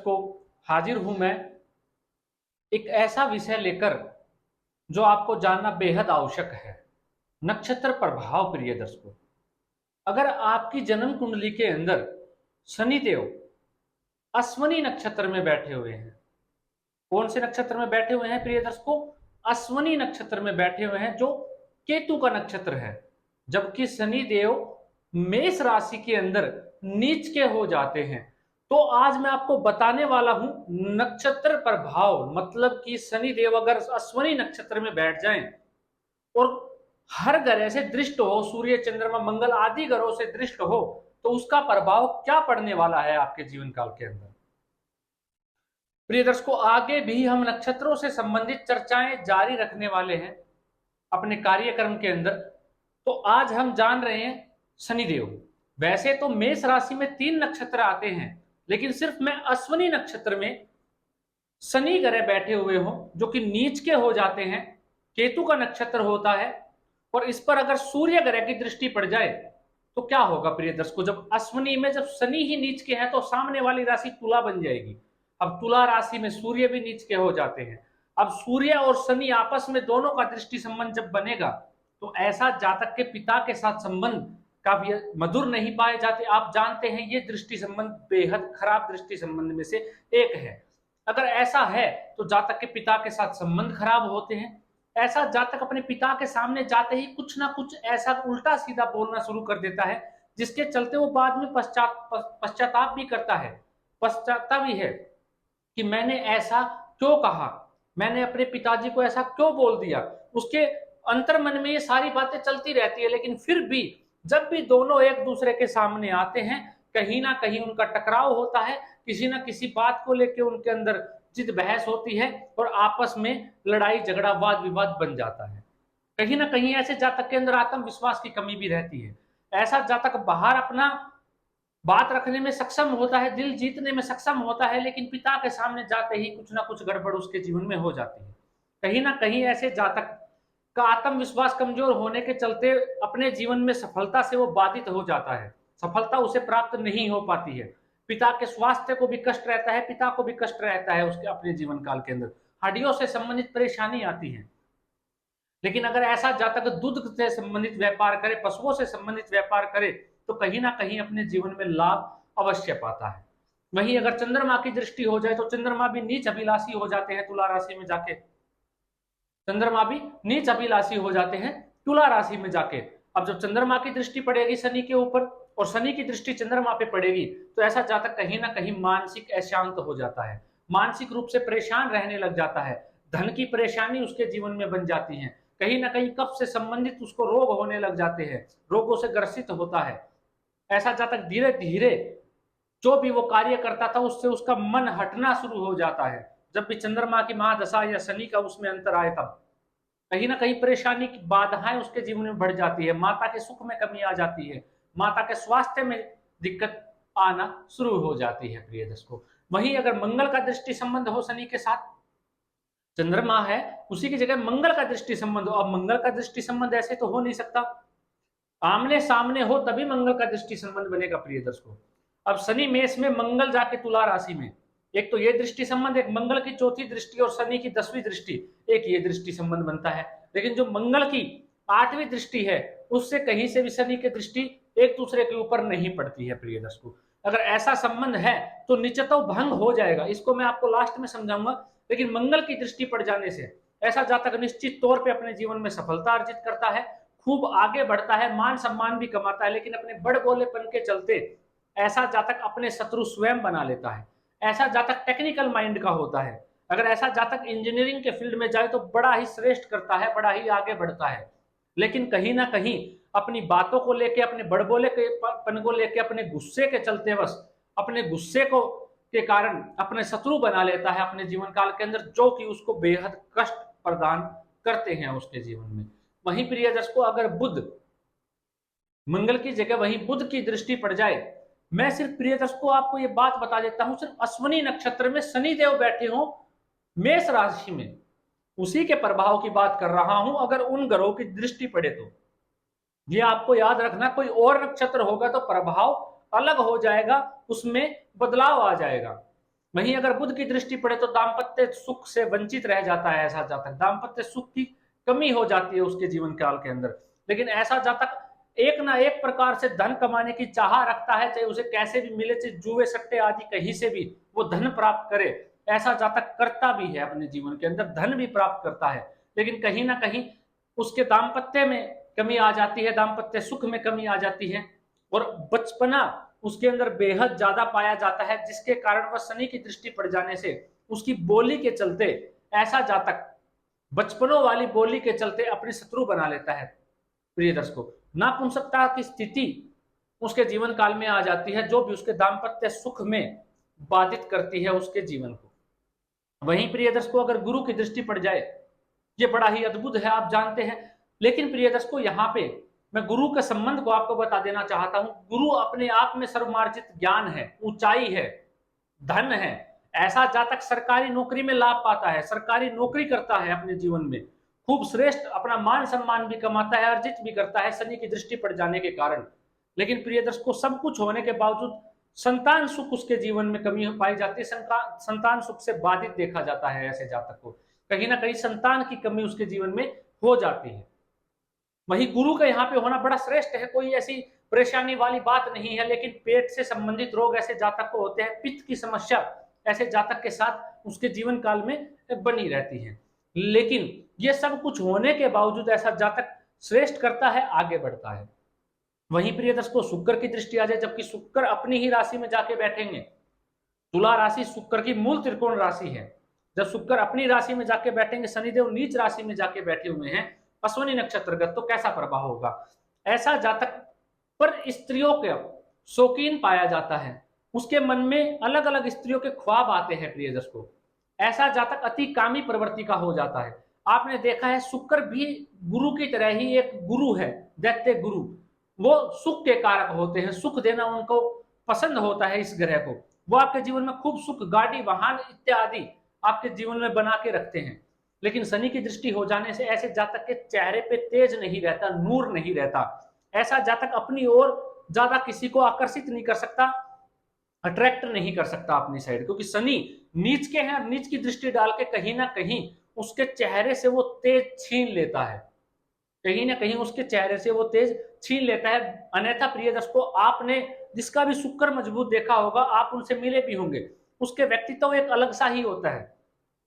दर्शकों, हाजिर हूं मैं एक ऐसा विषय लेकर जो आपको जानना बेहद आवश्यक है। नक्षत्र प्रभाव। प्रिय दर्शकों, अगर आपकी जन्म कुंडली के अंदर शनिदेव अश्विनी नक्षत्र में बैठे हुए हैं, कौन से नक्षत्र में बैठे हुए हैं प्रिय दर्शकों? अश्विनी नक्षत्र में बैठे हुए हैं, जो केतु का नक्षत्र है। जबकि शनिदेव मेष राशि के अंदर नीच के हो जाते हैं। तो आज मैं आपको बताने वाला हूं नक्षत्र प्रभाव, मतलब कि शनिदेव अगर अश्विनी नक्षत्र में बैठ जाएं और हर ग्रह से दृष्ट हो, सूर्य चंद्रमा मंगल आदि ग्रहों से दृष्ट हो, तो उसका प्रभाव क्या पड़ने वाला है आपके जीवन काल के अंदर। प्रिय दर्शकों, आगे भी हम नक्षत्रों से संबंधित चर्चाएं जारी रखने वाले हैं अपने कार्यक्रम के अंदर। तो आज हम जान रहे हैं शनिदेव। वैसे तो मेष राशि में 3 नक्षत्र आते हैं, लेकिन सिर्फ मैं अश्विनी नक्षत्र में शनि ग्रह बैठे हुए हो, जो कि नीच के हो जाते हैं, केतु का नक्षत्र होता है, और इस पर अगर सूर्य ग्रह की दृष्टि पड़ जाए तो क्या होगा प्रिय दर्शकों? जब अश्विनी में जब शनि ही नीच के है तो सामने वाली राशि तुला बन जाएगी। अब तुला राशि में सूर्य भी नीच के हो जाते हैं। अब सूर्य और शनि आपस में दोनों का दृष्टि संबंध जब बनेगा तो ऐसा जातक के पिता के साथ संबंध काफी मधुर नहीं पाए जाते। आप जानते हैं ये दृष्टि संबंध बेहद खराब दृष्टि संबंध में से एक है। अगर ऐसा है तो जातक के पिता के साथ संबंध खराब होते हैं। ऐसा जातक अपने पिता के सामने जाते ही कुछ ना कुछ ऐसा उल्टा सीधा बोलना शुरू कर देता है, जिसके चलते वो बाद में पश्चाताप भी करता है। पश्चाताप भी है कि मैंने ऐसा क्यों कहा, मैंने अपने पिताजी को ऐसा क्यों बोल दिया। उसके अंतर मन में ये सारी बातें चलती रहती है, लेकिन फिर भी जब भी दोनों एक दूसरे के सामने आते हैं, कहीं ना कहीं उनका टकराव होता है, किसी ना किसी बात को लेकर उनके अंदर जिद बहस होती है और आपस में लड़ाई झगड़ा वाद विवाद बन जाता है। कहीं ना कहीं ऐसे जातक के अंदर आत्मविश्वास की कमी भी रहती है। ऐसा जातक बाहर अपना बात रखने में सक्षम होता है, दिल जीतने में सक्षम होता है, लेकिन पिता के सामने जाते ही कुछ ना कुछ गड़बड़ उसके जीवन में हो जाती है। कहीं ना कहीं ऐसे जातक का आत्मविश्वास कमजोर होने के चलते अपने जीवन में सफलता से वो बाधित हो जाता है, सफलता उसे प्राप्त नहीं हो पाती है। पिता के स्वास्थ्य को भी कष्ट रहता है, पिता को भी कष्ट रहता है उसके अपने जीवन काल के अंदर, हड्डियों से संबंधित परेशानी आती है। लेकिन अगर ऐसा जातक दूध से संबंधित व्यापार करे, पशुओं से संबंधित व्यापार करे, तो कहीं ना कहीं अपने जीवन में लाभ अवश्य पाता है। वहीं अगर चंद्रमा की दृष्टि हो जाए तो चंद्रमा भी नीच अभिलाषी हो जाते हैं तुला राशि में जाके। चंद्रमा भी नीच अभिलाषी हो जाते हैं तुला राशि में जाके। अब जब चंद्रमा की दृष्टि पड़ेगी शनि के ऊपर और शनि की दृष्टि चंद्रमा पे पड़ेगी, तो ऐसा जातक कहीं ना कहीं मानसिक अशांत हो जाता है, मानसिक रूप से परेशान रहने लग जाता है, धन की परेशानी उसके जीवन में बन जाती है, कहीं ना कहीं कफ से संबंधित उसको रोग होने लग जाते हैं, रोगों से ग्रसित होता है। ऐसा जातक धीरे धीरे जो भी वो कार्य करता था उससे उसका मन हटना शुरू हो जाता है। जब भी चंद्रमा की महादशा या शनि का उसमें अंतर आए, तब कहीं ना कहीं परेशानी की बाधाएं उसके जीवन में बढ़ जाती है, माता के सुख में कमी आ जाती है, माता के स्वास्थ्य में दिक्कत आना शुरू हो जाती है प्रिय दर्शकों। वहीं अगर मंगल का दृष्टि संबंध हो शनि के साथ, चंद्रमा है उसी की जगह मंगल का दृष्टि संबंध हो। अब मंगल का दृष्टि संबंध ऐसे तो हो नहीं सकता, आमने सामने हो तभी मंगल का दृष्टि संबंध बनेगा प्रिय दर्शकों। अब शनि मेष में, मंगल जाके तुला राशि में, एक तो ये दृष्टि संबंध, एक मंगल की चौथी दृष्टि और शनि की 10वीं दृष्टि, एक ये दृष्टि संबंध बनता है। लेकिन जो मंगल की 8वीं दृष्टि है उससे कहीं से भी शनि की दृष्टि एक दूसरे के ऊपर नहीं पड़ती है प्रिय दर्शकों। अगर ऐसा संबंध है तो निश्चितव भंग हो जाएगा, इसको मैं आपको लास्ट में समझाऊंगा। लेकिन मंगल की दृष्टि पड़ जाने से ऐसा जातक निश्चित तौर पर अपने जीवन में सफलता अर्जित करता है, खूब आगे बढ़ता है, मान सम्मान भी कमाता है। लेकिन अपने बड़ बोलेपन के चलते ऐसा जातक अपने शत्रु स्वयं बना लेता है। ऐसा जातक टेक्निकल माइंड का होता है। अगर ऐसा जातक इंजीनियरिंग के फील्ड में जाए तो बड़ा ही श्रेष्ठ करता है, बड़ा ही आगे बढ़ता है। लेकिन कहीं ना कहीं अपनी बातों को लेके, अपने बड़बोले पन को लेके, अपने गुस्से के चलते बस अपने गुस्से को के कारण अपने शत्रु बना लेता है अपने जीवन काल के अंदर, जो कि उसको बेहद कष्ट प्रदान करते हैं उसके जीवन में। वहीं प्रिय दर्शकों, अगर बुध, मंगल की जगह वहीं बुध की दृष्टि पड़ जाए, मैं सिर्फ प्रिय दर्शकों आपको ये बात बता देता हूं, सिर्फ अश्विनी नक्षत्र में शनि देव बैठे हो मेष राशि में, उसी के प्रभाव की बात कर रहा हूं। अगर उन ग्रहों की दृष्टि पड़े तो ये आपको याद रखना, कोई और नक्षत्र होगा तो प्रभाव अलग हो जाएगा, उसमें बदलाव आ जाएगा। वहीं अगर बुध की दृष्टि पड़े तो दाम्पत्य सुख से वंचित रह जाता है ऐसा जातक, दाम्पत्य सुख की कमी हो जाती है उसके जीवन काल के अंदर। लेकिन ऐसा जातक एक ना एक प्रकार से धन कमाने की चाह रखता है, चाहे उसे कैसे भी मिले, चाहे जुए सट्टे आदि कहीं से भी वो धन प्राप्त करे, ऐसा जातक करता भी है अपने जीवन के अंदर, धन भी प्राप्त करता है। लेकिन कहीं ना कहीं उसके दाम्पत्य में कमी आ जाती है, दाम्पत्य सुख में कमी आ जाती है, और बचपना उसके अंदर बेहद ज्यादा पाया जाता है, जिसके कारण वह शनि की दृष्टि पड़ जाने से उसकी बोली के चलते ऐसा जातक बचपनों वाली बोली के चलते अपने शत्रु बना लेता है। प्रिय दर्शकों, नापुंसकता की स्थिति उसके जीवन काल में आ जाती है, जो भी उसके दाम्पत्य सुख में बाधित करती है उसके जीवन को। वहीं प्रिय दर्शकों, अगर गुरु की दृष्टि पड़ जाए, ये बड़ा ही अद्भुत है, आप जानते हैं। लेकिन प्रिय दर्शकों, यहाँ पे मैं गुरु के संबंध को आपको बता देना चाहता हूं। गुरु अपने आप में सर्वमार्जित ज्ञान है, ऊंचाई है, धन है। ऐसा जातक सरकारी नौकरी में लाभ पाता है, सरकारी नौकरी करता है अपने जीवन में, खूब श्रेष्ठ अपना मान सम्मान भी कमाता है, अर्जित भी करता है शनि की दृष्टि पड़ जाने के कारण। लेकिन प्रिय दर्शकों, सब कुछ होने के बावजूद संतान सुख उसके जीवन में कमी पाई जाती है, संतान सुख से बाधित देखा जाता है ऐसे जातक को। कहीं ना कहीं संतान की कमी उसके जीवन में हो जाती है। वही गुरु का यहाँ पे होना बड़ा श्रेष्ठ है, कोई ऐसी परेशानी वाली बात नहीं है। लेकिन पेट से संबंधित रोग ऐसे जातक को होते हैं, पित्त की समस्या ऐसे जातक के साथ उसके जीवन काल में बनी रहती है। लेकिन ये सब कुछ होने के बावजूद ऐसा जातक श्रेष्ठ करता है, आगे बढ़ता है। वहीं प्रिय दर्शकों, शुक्र की दृष्टि आ जाए, जबकि शुक्र अपनी ही राशि में जाके बैठेंगे। तुला राशि शुक्र की मूल त्रिकोण राशि है। जब शुक्र अपनी राशि में जाके बैठेंगे, शनिदेव नीच राशि में जाके बैठे हुए हैं अश्विनी नक्षत्रगत, तो कैसा प्रभाव होगा। ऐसा जातक पर स्त्रियों के शौकीन पाया जाता है, उसके मन में अलग अलग स्त्रियों के ख्वाब आते हैं। प्रिय दर्शकों, ऐसा जातक अति कामी प्रवृत्ति का हो जाता है। आपने देखा है, शुक्र भी गुरु की तरह ही एक गुरु है, दैत्य गुरु। वो सुख के कारक होते हैं, सुख देना उनको पसंद होता है इस ग्रह को। वो आपके जीवन में खूब सुख, गाड़ी, वाहन इत्यादि आपके जीवन में बना के रखते हैं। लेकिन शनि की दृष्टि हो जाने से ऐसे जातक के चेहरे पे तेज नहीं रहता, नूर नहीं रहता। ऐसा जातक अपनी ओर ज्यादा किसी को आकर्षित नहीं कर सकता, अट्रैक्ट नहीं कर सकता अपनी साइड, क्योंकि शनि नीच के हैं। नीच की दृष्टि डाल के कहीं ना कहीं उसके चेहरे से वो तेज छीन लेता है, कहीं ना कहीं उसके चेहरे से वो तेज छीन लेता है। अन्यथा प्रिय दर्शकों, आपने जिसका भी शुक्र मजबूत देखा होगा, आप उनसे मिले भी होंगे, उसके व्यक्तित्व एक अलग सा ही होता है।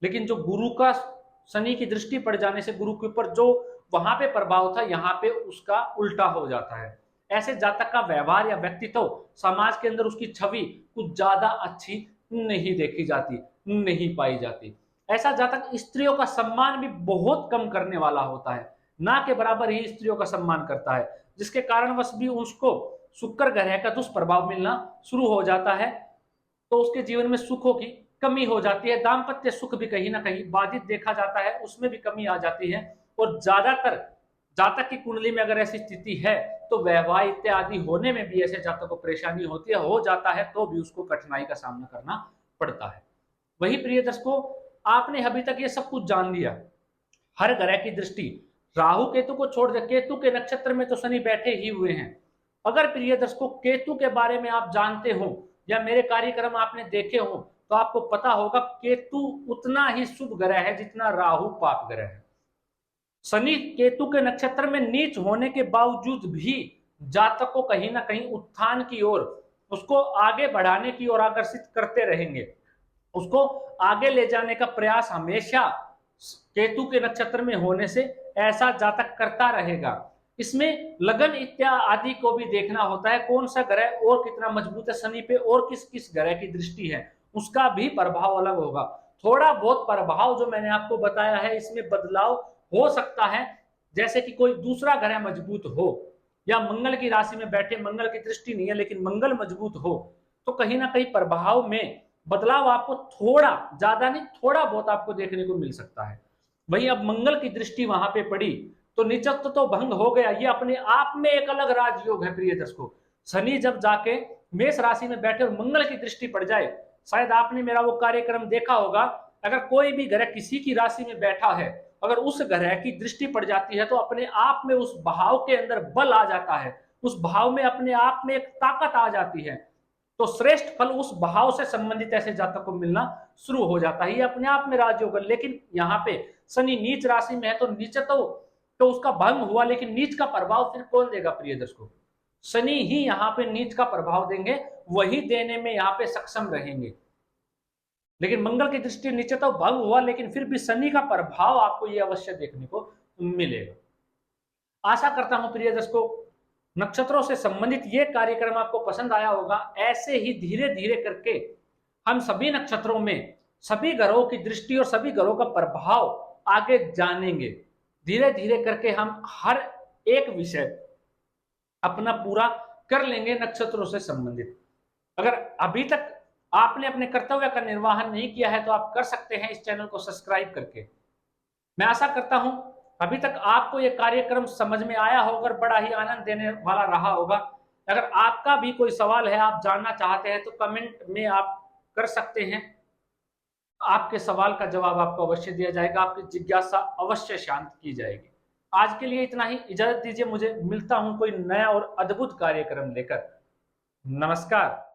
लेकिन जो गुरु का शनि की दृष्टि पड़ जाने से गुरु के ऊपर जो वहां पे प्रभाव था, यहाँ पे उसका उल्टा हो जाता है। ऐसे जातक का व्यवहार या व्यक्तित्व, समाज के अंदर उसकी छवि कुछ ज्यादा अच्छी नहीं देखी जाती, नहीं पाई जाती। ऐसा जातक स्त्रियों का सम्मान भी बहुत कम करने वाला होता है, ना के बराबर ही स्त्रियों का सम्मान करता है, जिसके कारणवश भी उसको शुक्र ग्रह का दुष्प्रभाव मिलना शुरू हो जाता है। तो उसके जीवन में सुखों की कमी हो जाती है, दाम्पत्य सुख भी कहीं ना कहीं बाधित देखा जाता है, उसमें भी कमी आ जाती है। और ज्यादातर जातक की कुंडली में अगर ऐसी स्थिति है तो वैवाह इत्यादि होने में भी ऐसे जातक को परेशानी होती है, हो जाता है तो भी उसको कठिनाई का सामना करना पड़ता है। वही प्रिय दर्शकों, आपने अभी तक ये सब कुछ जान लिया, हर ग्रह की दृष्टि। राहु केतु को छोड़ दे, केतु के नक्षत्र में तो शनि बैठे ही हुए हैं। अगर प्रिय दर्शकों केतु के बारे में आप जानते हो या मेरे कार्यक्रम आपने देखे हो, तो आपको पता होगा केतु उतना ही शुभ ग्रह है जितना राहु पाप ग्रह है। शनि केतु के नक्षत्र में नीच होने के बावजूद भी जातक को कहीं ना कहीं उत्थान की ओर, उसको आगे बढ़ाने की ओर आकर्षित करते रहेंगे, उसको आगे ले जाने का प्रयास हमेशा केतु के नक्षत्र में होने से ऐसा जातक करता रहेगा। इसमें लगन इत्यादि को भी देखना होता है, कौन सा ग्रह और कितना मजबूत है शनि पे, और किस किस ग्रह की दृष्टि है, उसका भी प्रभाव अलग होगा। थोड़ा बहुत प्रभाव जो मैंने आपको बताया है, इसमें बदलाव हो सकता है। जैसे कि कोई दूसरा ग्रह मजबूत हो, या मंगल की राशि में बैठे, मंगल की दृष्टि नहीं है लेकिन मंगल मजबूत हो, तो कहीं ना कहीं प्रभाव में बदलाव आपको थोड़ा, ज्यादा नहीं, थोड़ा बहुत आपको देखने को मिल सकता है। वहीं अब मंगल की दृष्टि वहां पे पड़ी तो निचत्व तो भंग हो गया, ये अपने आप में एक अलग राजयोग है। प्रिय दर्शकों, शनि जब जाके मेष राशि में बैठे और मंगल की दृष्टि पड़ जाए, शायद आपने मेरा वो कार्यक्रम देखा होगा, अगर कोई भी ग्रह किसी की राशि में बैठा है, अगर उस ग्रह की दृष्टि पड़ जाती है तो अपने आप में उस भाव के अंदर बल आ जाता है, उस भाव में अपने आप में एक ताकत आ जाती है। तो श्रेष्ठ फल उस भाव से संबंधित ऐसे जातक को मिलना शुरू हो जाता है, ये अपने आप में राजयोग। लेकिन यहाँ पे शनि नीच राशि में है, तो नीच तो उसका भंग हुआ, लेकिन नीच का प्रभाव फिर कौन देगा प्रिय दर्शकों? शनि ही यहाँ पे नीच का प्रभाव देंगे, वही देने में यहाँ पे सक्षम रहेंगे। लेकिन मंगल की दृष्टि नीचे तो भंग हुआ, लेकिन फिर भी शनि का प्रभाव आपको ये अवश्य देखने को मिलेगा। आशा करता हूं प्रिय दर्शकों, नक्षत्रों से संबंधित ये कार्यक्रम आपको पसंद आया होगा। ऐसे ही धीरे धीरे करके हम सभी नक्षत्रों में सभी ग्रहों की दृष्टि और सभी ग्रहों का प्रभाव आगे जानेंगे। धीरे धीरे करके हम हर एक विषय अपना पूरा कर लेंगे नक्षत्रों से संबंधित। अगर अभी तक आपने अपने कर्तव्य का निर्वहन नहीं किया है तो आप कर सकते हैं इस चैनल को सब्सक्राइब करके। मैं आशा करता हूं अभी तक आपको यह कार्यक्रम समझ में आया होगा और बड़ा ही आनंद देने वाला रहा होगा। अगर आपका भी कोई सवाल है, आप जानना चाहते हैं, तो कमेंट में आप कर सकते हैं। आपके सवाल का जवाब आपको अवश्य दिया जाएगा, आपकी जिज्ञासा अवश्य शांत की जाएगी। आज के लिए इतना ही, इजाजत दीजिए मुझे, मिलता हूं कोई नया और अद्भुत कार्यक्रम लेकर। नमस्कार।